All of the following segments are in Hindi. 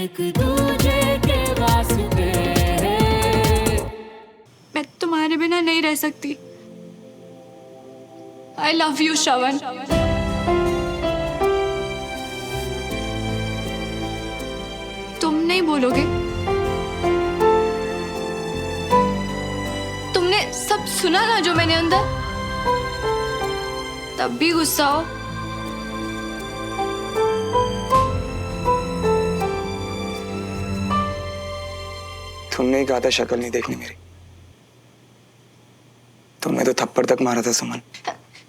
एक दूजे के वास्ते। मैं तुम्हारे बिना नहीं रह सकती। I love you, श्रवण। तुम नहीं बोलोगे? तुमने सब सुना ना जो मैंने अंदर, तब भी गुस्सा हो। तुमने ही कहा था शक्ल नहीं देखनी मेरी। तुमने तो थप्पड़ तक मारा था सुमन।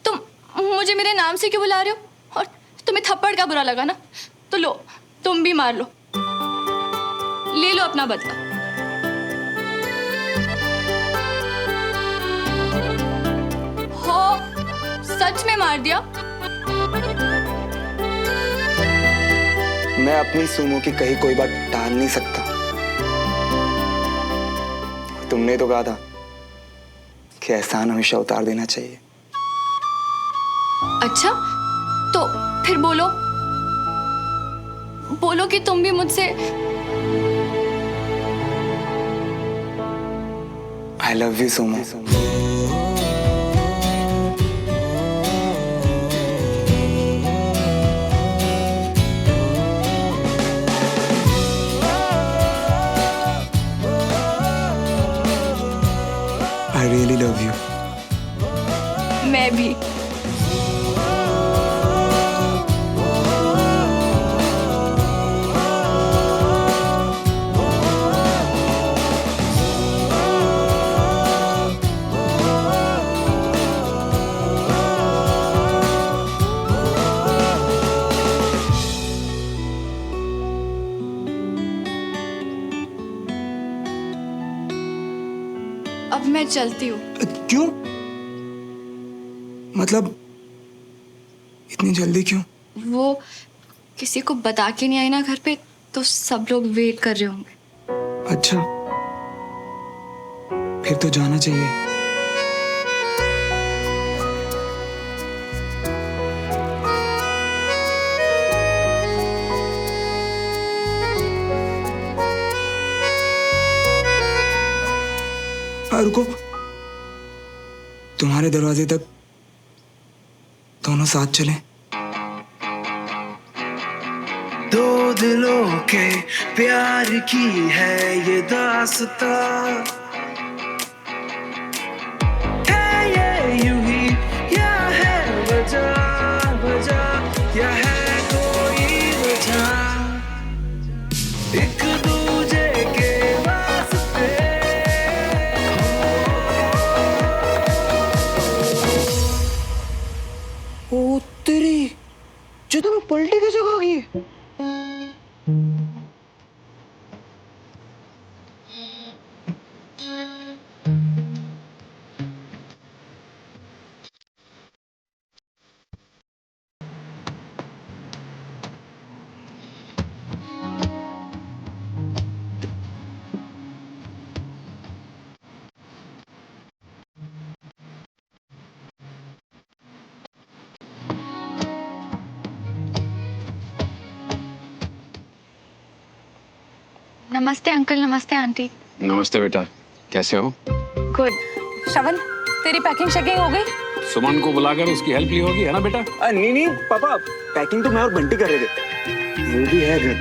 तुम मुझे मेरे नाम से क्यों बुला रहे हो? और तुम्हें थप्पड़ का बुरा लगा ना, तो लो, तुम भी मार लो, ले लो अपना बदला। हो, सच में मार दिया? मैं अपनी सुमो की कही कोई बात टाल नहीं सकता। तुमने तो कहा था कि एहसान हमेशा उतार देना चाहिए। अच्छा, तो फिर बोलो, बोलो कि तुम भी मुझसे। I love you Sumo. I really love you. मैं भी। अब मैं चलती हूँ। क्यों? मतलब इतनी जल्दी क्यों? वो किसी को बता के नहीं आई ना घर पे, तो सब लोग वेट कर रहे होंगे। अच्छा, फिर तो जाना चाहिए। रुको, तुम्हारे दरवाजे तक दोनों साथ चले। दो दिलों के प्यार की है ये दास्तां, है ये यूं ही या है वजह वजह या है कोई वजह, एक दूजे के वास्ते। ओ तेरी, जो तुम्हें पलटी कैसे खागी? नमस्ते अंकल, नमस्ते आंटी। नमस्ते बेटा, कैसे हो? गुड। श्रवण, तेरी पैकिंग शैकिंग हो गई? सुमन को बुलाकर उसकी हेल्प ली होगी, है ना बेटा? नहीं नहीं पापा, पैकिंग तो मैं और बंटी कर रहे थे। वो भी है घर।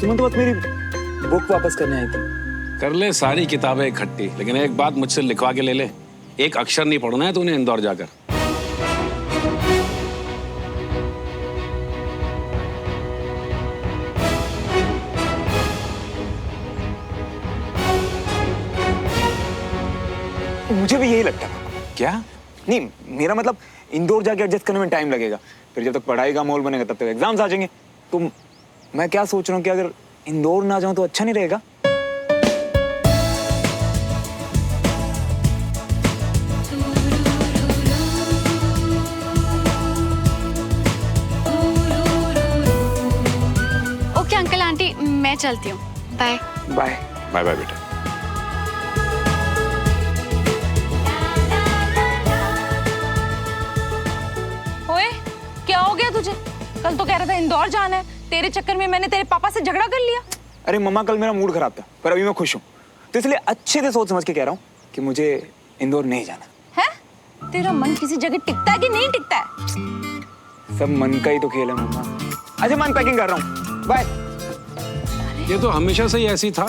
सुमन तो बस मेरी बुक वापस करने आई थी। कर ले सारी किताबें इकट्ठी, लेकिन एक बात मुझसे लिखवा के ले ले, एक अक्षर नहीं पढ़ना है तूने इंदौर जाकर। मुझे भी यही लगता है। क्या? नहीं, मेरा मतलब इंदौर जाके एडजस्ट करने में टाइम लगेगा, फिर जब तक पढ़ाई का माहौल बनेगा तब तक एग्जाम्स आ जाएंगे। तो मैं क्या सोच रहा हूँ कि अगर इंदौर ना जाऊं तो अच्छा नहीं रहेगा? ओके अंकल आंटी, मैं चलती हूँ। Bye bye. बाय बाय बेटा। ओए, क्या हो गया तुझे? कल तो कह रहा था इंदौर जाना है, तेरे चक्कर में मैंने तेरे पापा से झगड़ा कर लिया। अरे मम्मा, कल मेरा मूड खराब था पर अभी मैं खुश हूँ, तो इसलिए अच्छे से सोच समझ के कह रहा हूँ कि मुझे इंदौर नहीं जाना। है? तेरा मन किसी जगह टिकता है कि नहीं टिकता है? सब मन का ही तो खेल है मम्मा। अच्छा मैं पैकिंग कर रहा हूँ, बाय। ये तो हमेशा से ही ऐसी था,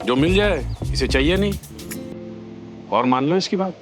जो मिल जाए इसे चाहिए नहीं, और मान लो इसकी बात।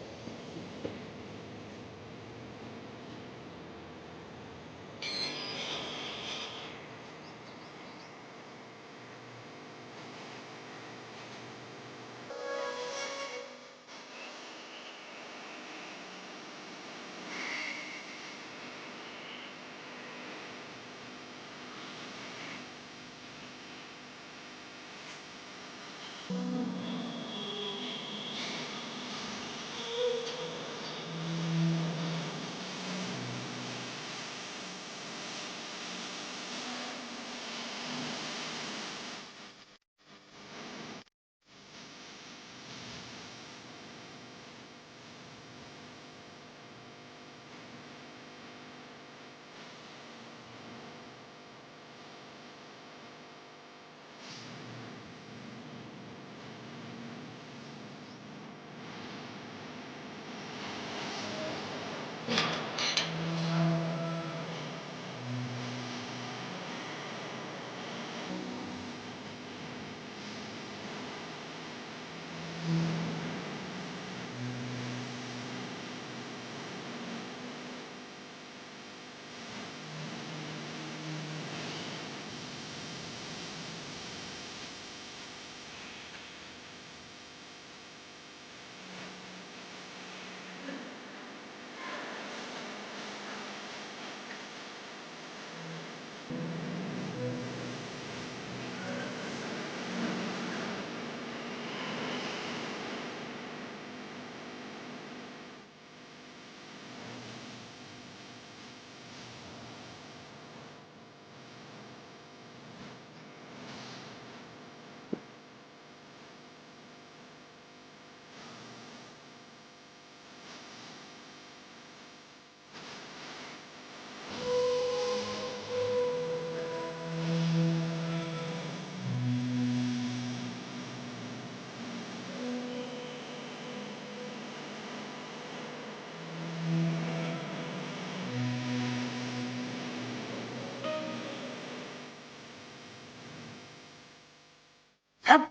अब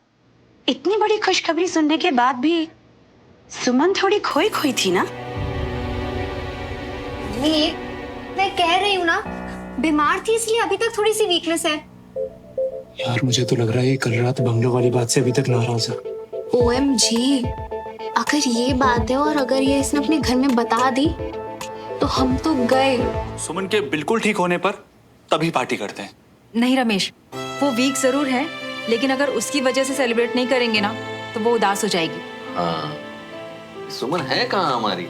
इतनी बड़ी खुशखबरी सुनने के बाद भी सुमन थोड़ी खोई खोई थी ना। मीर, मैं कह रही हूँ ना, बीमार थी इसलिए अभी तक थोड़ी सी वीकनेस है। यार मुझे तो लग रहा है कल रात बंगलो वाली बात से अभी तक नाराज है। OMG, अगर ये बात है और अगर ये इसने अपने घर में बता दी तो हम तो गए। सुमन के बिल्कुल ठीक होने पर तभी पार्टी करते हैं। नहीं रमेश, वो वीक जरूर है, लेकिन अगर उसकी वजह से सेलिब्रेट नहीं करेंगे ना तो वो उदास हो जाएगी। हाँ, सुमन है कहाँ हमारी?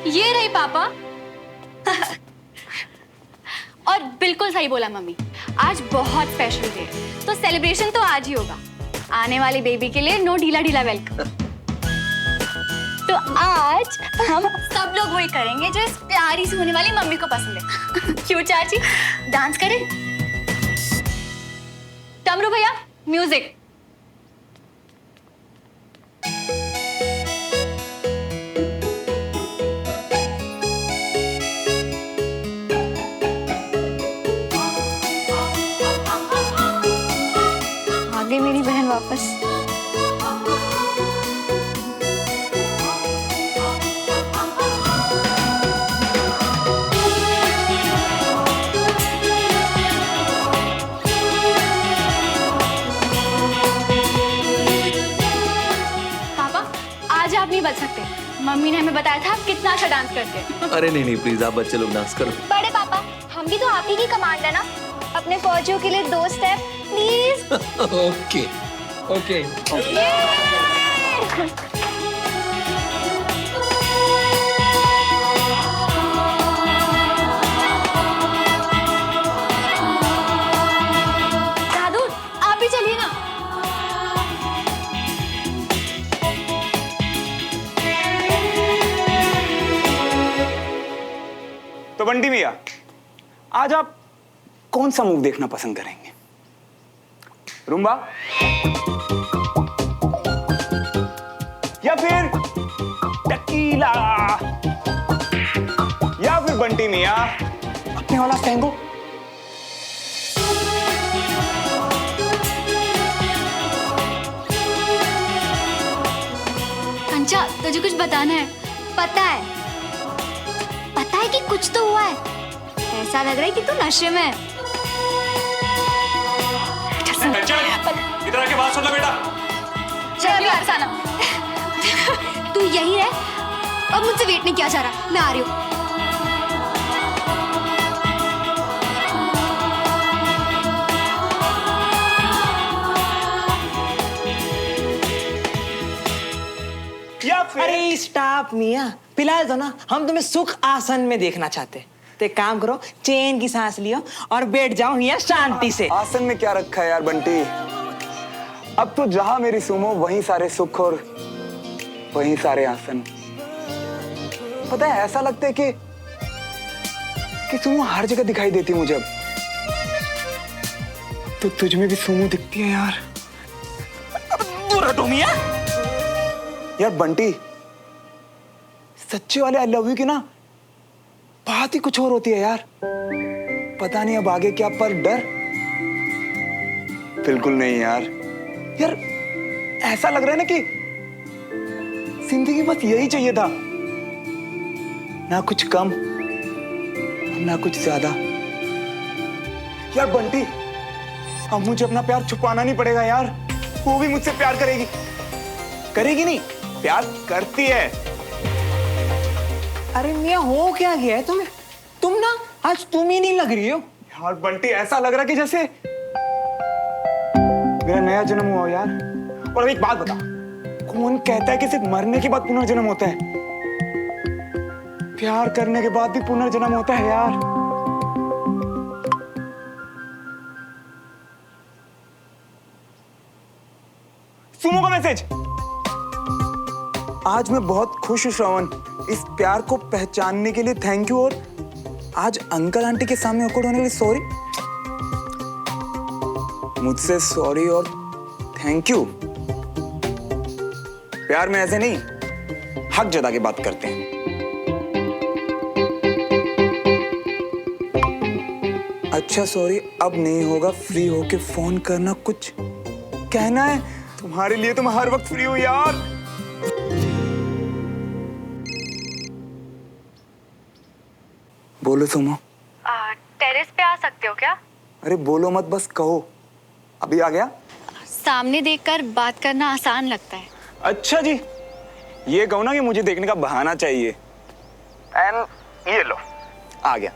ये रही पापा। और बिल्कुल सही बोला मम्मी, आज बहुत स्पेशल डे है, तो सेलिब्रेशन तो आज ही होगा। आने वाली बेबी के लिए नो ढीला ढीला वेलकम। तो आज हम सब लोग वही करेंगे जो इस प्यारी सी होने वाली मम्मी को पसंद है। क्यों चाची, डांस करें? टमरू भैया, म्यूजिक। आ गई मेरी बहन वापस। आप नहीं बच सकते, मम्मी ने हमें बताया था आप कितना अच्छा डांस करते हैं। अरे नहीं नहीं प्लीज, आप बच्चे लोग डांस करो। बड़े पापा, हम भी तो आप ही की कमांड है ना, अपने फौजियों के लिए 2 स्टेप प्लीज। Okay okay. दादू आप भी चलिए ना। तो बंटी भैया, आज आप कौन सा मूव देखना पसंद करेंगे? रुम्बा या फिर टकीला या फिर बंटी मिया अपने वाला टैंगो? कंचा, तुझे कुछ बताना है? पता है कि कुछ तो हुआ है। ऐसा लग रहा है कि तू नशे में है। इधर आके बात सुन लो बेटा। चल अभी अरसाना, तू यही रह। अब मुझसे वेट नहीं किया जा रहा, मैं आ रही हूँ। अरे स्टॉप मिया, पिला दो ना, हम तुम्हें सुख आसन में देखना चाहते। तो एक काम करो, चैन की सांस लियो और बैठ जाओ मिया शांति से। आसन में क्या रखा है यार बंटी? अब तो जहां मेरी सुमो वहीं सारे सुख और वहीं सारे आसन। पता है ऐसा लगता है कि सुमो हर जगह दिखाई देती मुझे। अब तो तुझ में भी सुमो दिखती है यार। दूर हटो मिया। यार बंटी, सच्चे वाले आई लव यू की ना बात ही कुछ और होती है यार। पता नहीं अब आगे क्या, पर डर बिल्कुल नहीं यार। यार ऐसा लग रहा है ना कि जिंदगी बस यही चाहिए था, ना कुछ कम ना कुछ ज्यादा। यार बंटी, अब मुझे अपना प्यार छुपाना नहीं पड़ेगा यार। वो भी मुझसे प्यार करेगी। करेगी नहीं, प्यार करती है। अरे मिया हो क्या गया है तुम्हें? तुम ना आज तुम ही नहीं लग रही हो यार बंटी। ऐसा लग रहा है कि जैसे मेरा नया जन्म हुआ यार। और अब एक बात बता, कौन कहता है कि सिर्फ मरने के बाद पुनर्जन्म होता है? प्यार करने के बाद भी पुनर्जन्म होता है यार। सुमो का मैसेज। आज मैं बहुत खुश हूं श्रवण, इस प्यार को पहचानने के लिए थैंक यू। और आज अंकल आंटी के सामने awkward होने के लिए सॉरी। मुझसे सॉरी और थैंक यू। प्यार में ऐसे नहीं, हक जता के बात करते हैं। अच्छा सॉरी, अब नहीं होगा। फ्री होके फोन करना, कुछ कहना है? तुम्हारे लिए तो मैं हर वक्त फ्री हूं यार। बोलो सुमो। टेरेस पे आ सकते हो क्या? अरे बोलो मत, बस कहो। अभी आ गया। सामने देखकर बात करना आसान लगता है। अच्छा जी, ये कहो ना कि मुझे देखने का बहाना चाहिए। एंड ये लो, आ गया।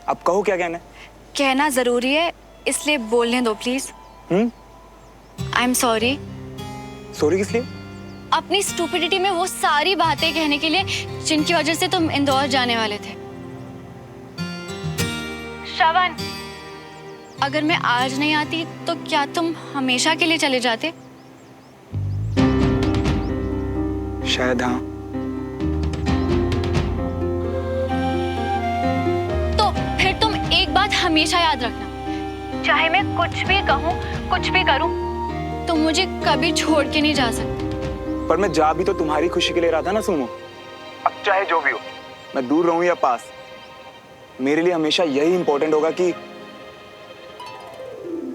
अब कहो क्या कहना है। कहना जरूरी है, इसलिए बोलने दो please. I am sorry. Sorry किस लिए? अपनी स्टूपिडिटी में वो सारी बातें कहने के लिए जिनकी वजह से तुम इंदौर जाने वाले थे। श्रवण, अगर मैं आज नहीं आती तो क्या तुम हमेशा के लिए चले जाते? शायद हाँ। तो फिर तुम एक बात हमेशा याद रखना, चाहे मैं कुछ भी कहूँ कुछ भी करूँ, तुम मुझे कभी छोड़ के नहीं जा सकते। पर मैं जा भी तो तुम्हारी खुशी के लिए रहा था ना सुमो। अब चाहे जो भी हो, मैं दूर रहूं या पास, मेरे लिए हमेशा यही इंपॉर्टेंट होगा कि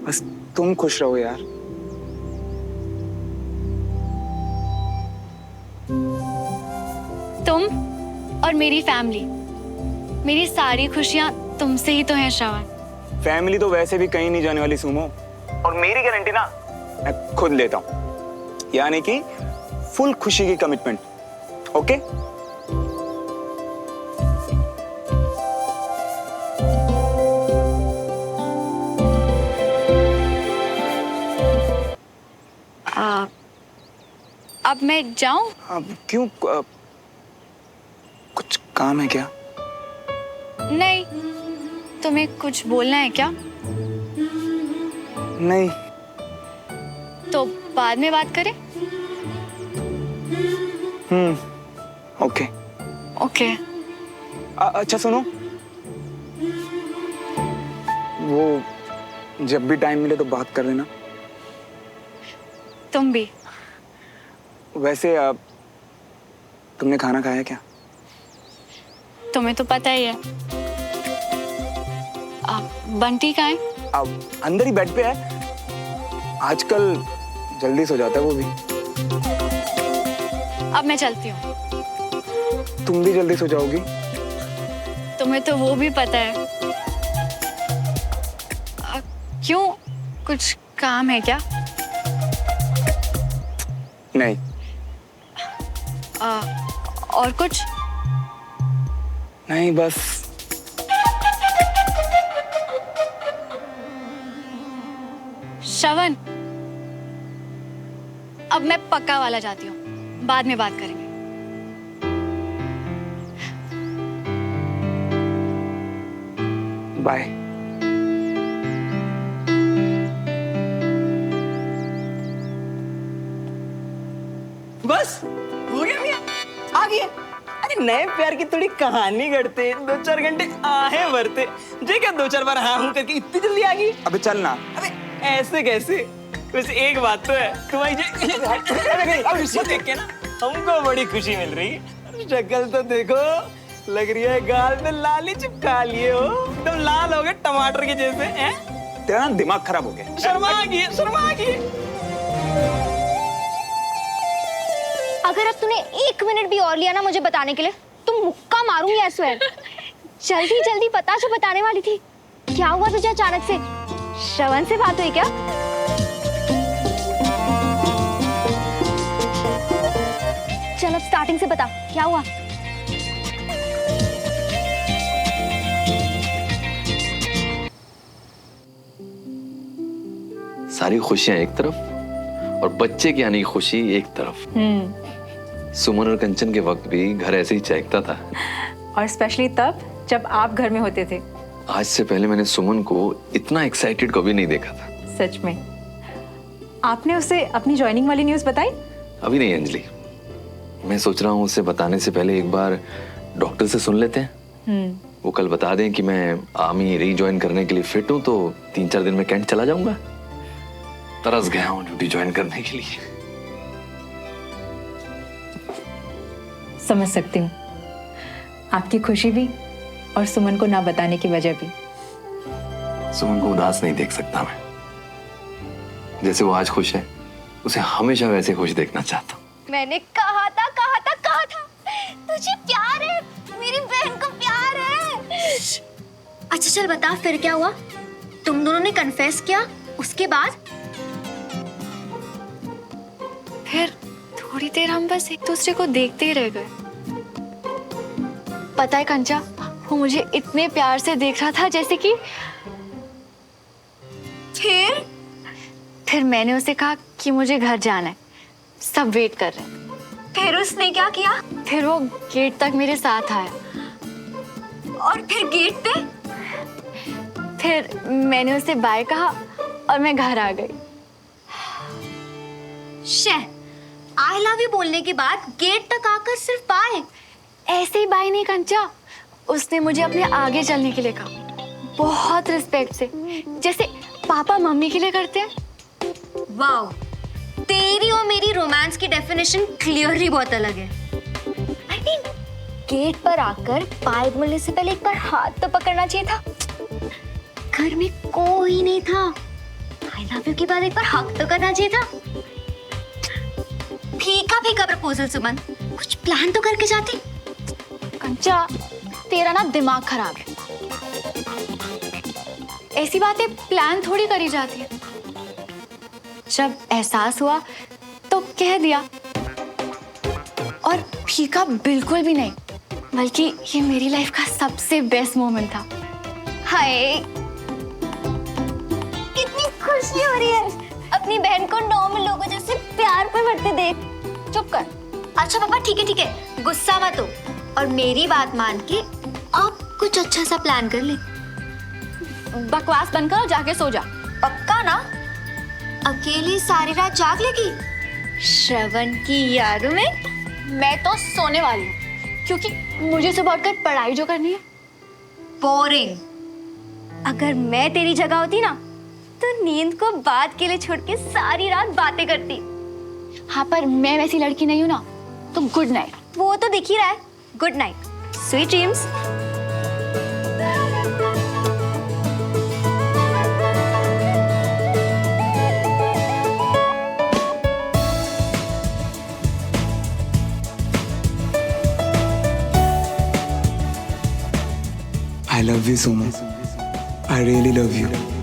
बस तुम खुश रहो यार। तुम और मेरी फैमिली, मेरी सारी खुशियां तुमसे ही तो हैं श्रवण। फैमिली तो वैसे भी कहीं नहीं जाने वाली सुमो, और मेरी गारंटी ना मैं खुद लेता हूं, यानी कि फुल खुशी की कमिटमेंट। ओके? अब मैं जाऊं? अब क्यों? कुछ काम है क्या? नहीं, तुम्हें कुछ बोलना है क्या? नहीं। तो बाद में बात करें? ओके। ओके। अच्छा सुनो, वो जब भी टाइम मिले तो बात कर लेना। तुम भी। वैसे तुमने खाना खाया क्या? तुम्हें तो पता ही है। बंटी कहाँ है? अंदर ही बेड पे है। आजकल जल्दी सो जाता है वो भी। अब मैं चलती हूँ। तुम भी जल्दी सो जाओगी? तुम्हें तो वो भी पता है। क्यों, कुछ काम है क्या? नहीं। और कुछ? नहीं, बस श्रवण, अब मैं पक्का वाला जाती हूँ, बाद में बात करेंगे। बाय। बस हो गया भैया, आ गए। अरे नए प्यार की थोड़ी कहानी गढ़ते, 2-4 घंटे आहे भरते, जे क्या 2-4 बार हाँ हूँ करके इतनी जल्दी आ गई। अबे चल ना। अबे ऐसे कैसे? वैसे एक बात तो है, तुम्हारी देख के ना हमको बड़ी खुशी मिल रही है। शक्ल तो देखो, लग रही है गाल में लाली चिपका लिए हो, एकदम लाल हो गए टमाटर के जैसे हैं। तेरा ना दिमाग खराब हो गया। शर्मा आ गई। अगर अब तूने 1 मिनट भी और लिया ना मुझे बताने के लिए, तुम मुक्का मारूंगी आई स्वेयर। जल्दी जल्दी बता जो बताने वाली थी। क्या हुआ तुझे अचानक से? श्रवण से बात हुई क्या? चलो स्टार्टिंग से बता, क्या हुआ? सारी खुशियां एक तरफ और बच्चे की आने की खुशी एक तरफ। सुमन और कंचन के वक्त भी घर ऐसे ही चहकता था। और स्पेशली तब जब आप घर में होते थे। आज से पहले मैंने सुमन को इतना एक्साइटेड कभी नहीं देखा था। सच में। आपने उसे अपनी ज्वाइनिंग वाली न्यूज़ बताई? अभी नहीं अंजलि, मैं सोच रहा हूँ उसे बताने से पहले एक बार डॉक्टर से सुन लेते हैं। वो कल बता दें कि मैं आर्मी रीज्वाइन करने के लिए फिट हूँ तो 3-4 दिन में कैंट चला जाऊंगा। तरस गया हूँ ड्यूटी ज्वाइन करने के लिए। समझ सकती हूँ आपकी खुशी भी और सुमन को ना बताने की वजह भी। सुमन को उदास नहीं देख सकता मैं। जैसे वो आज खुश है, उसे हमेशा वैसे खुश देखना चाहता हूँ। मैंने कहा था तुझे प्यार है, मेरी बहन को प्यार है। अच्छा चल बता फिर क्या हुआ? तुम दोनों ने कन्फेस किया, उसके बाद? फिर थोड़ी देर हम बस एक दूसरे को देखते ही रह गए। पता है कंचा, वो मुझे इतने प्यार से देख रहा था जैसे कि फिर मैंने उसे कहा कि मुझे घर जाना है, सब वेट कर रहे हैं। फिर उसने क्या किया? फिर वो गेट तक मेरे साथ आया। और फिर गेट पे? फिर मैंने उसे बाय कहा और मैं घर आ गई। आई लव यू बोलने के बाद गेट तक आकर सिर्फ बाय? ऐसे ही बाय नहीं कंचा, उसने मुझे अपने आगे चलने के लिए कहा, बहुत रिस्पेक्ट से, जैसे पापा मम्मी के लिए करते हैं। वाओ, तेरी और मेरी रोमांस की डेफिनेशन क्लियरली बहुत अलग है। I mean, गेट पर आकर बाय बोलने से पहले एक बार हाथ तो पकड़ना चाहिए था। घर में कोई नहीं था, आई लव यू के बाद एक बार हक तो करना चाहिए था। फीका प्रपोजल सुमन, कुछ प्लान तो करके जाती। कंचा, तेरा ना दिमाग खराब है। ऐसी बातें प्लान थोड़ी करी जाती है। जब एहसास हुआ तो कह दिया, और फीका बिल्कुल भी नहीं, बल्कि ये मेरी लाइफ का सबसे बेस्ट मोमेंट था। हाय, कितनी खुशी हो रही है अपनी बहन को नॉर्मल लोगों जैसे प्यार पे बढ़ते देख। चुप कर। अच्छा पापा ठीक है, गुस्सा मत हो और मेरी बात मान के आप कुछ अच्छा सा प्लान कर ले। बकवास बंद कर और जाके सो जा। पक्का ना? अकेली सारी रात जाग लेगी श्रवण की यारों में? मैं तो सोने वाली हूँ, क्योंकि मुझे सुबह उठकर पढ़ाई जो करनी है। बोरिंग। अगर मैं तेरी जगह होती ना तो नींद को बात के लिए छोड़ के सारी रात बातें करती। हाँ, पर मैं वैसी लड़की नहीं हूँ ना, तो गुड नाइट। वो तो दिख ही रहा है। Good night, sweet dreams. I love you so much. I really love you.